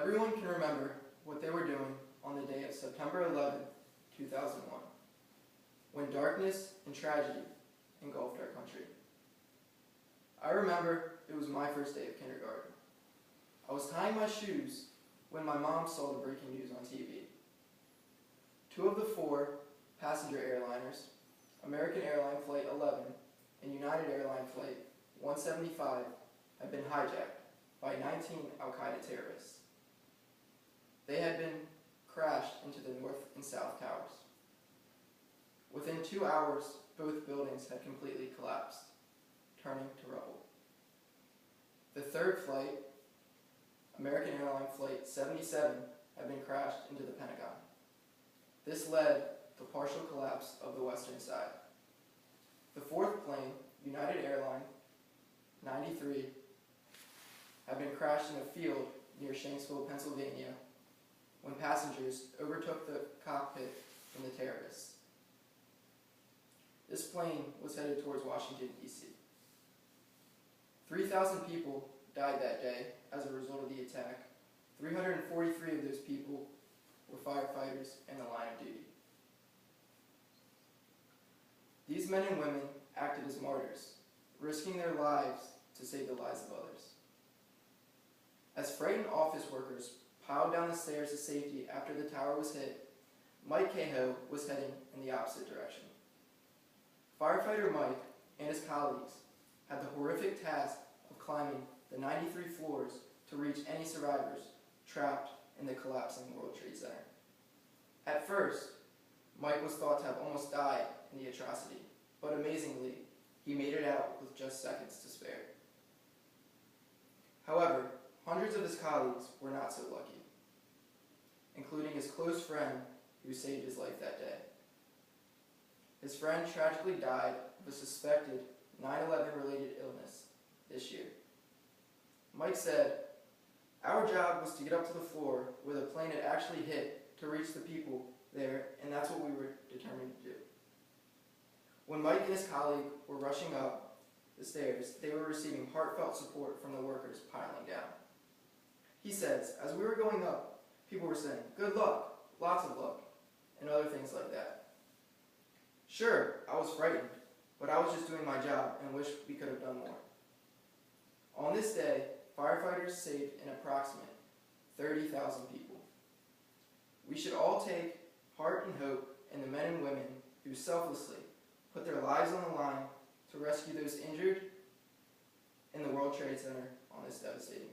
Everyone can remember what they were doing on the day of September 11, 2001, when darkness and tragedy engulfed our country. I remember it was my first day of kindergarten. I was tying my shoes when my mom saw the breaking news on TV. 2 of the 4 passenger airliners, American Airline Flight 11 and United Airline Flight 175, had been hijacked by 19 al-Qaeda terrorists. They had been crashed into the north and south towers. Within 2 hours, both buildings had completely collapsed, turning to rubble. The 3rd flight, American Airline Flight 77, had been crashed into the Pentagon. This led to partial collapse of the western side. The 4th plane, United Airline 93, had been crashed in a field near Shanksville, Pennsylvania, when passengers overtook the cockpit from the terrorists. This plane was headed towards Washington, D.C. 3,000 people died that day as a result of the attack. 343 of those people were firefighters in the line of duty. These men and women acted as martyrs, risking their lives to save the lives of others. As frightened office workers piled down the stairs to safety after the tower was hit, Mike Cahoe was heading in the opposite direction. Firefighter Mike and his colleagues had the horrific task of climbing the 93 floors to reach any survivors trapped in the collapsing World Trade Center. At first, Mike was thought to have almost died in the atrocity, but amazingly, he made it out with just seconds to spare. However, hundreds of his colleagues were not so lucky, including his close friend who saved his life that day. His friend tragically died of a suspected 9/11 related illness this year. Mike said, "Our job was to get up to the floor where the plane had actually hit to reach the people there, and that's what we were determined to do." When Mike and his colleague were rushing up the stairs, they were receiving heartfelt support from the workers piling down. He says, "As we were going up, people were saying, 'Good luck, lots of luck,' and other things like that. Sure, I was frightened, but I was just doing my job and wish we could have done more." On this day, firefighters saved an approximate 30,000 people. We should all take heart and hope in the men and women who selflessly put their lives on the line to rescue those injured in the World Trade Center on this devastating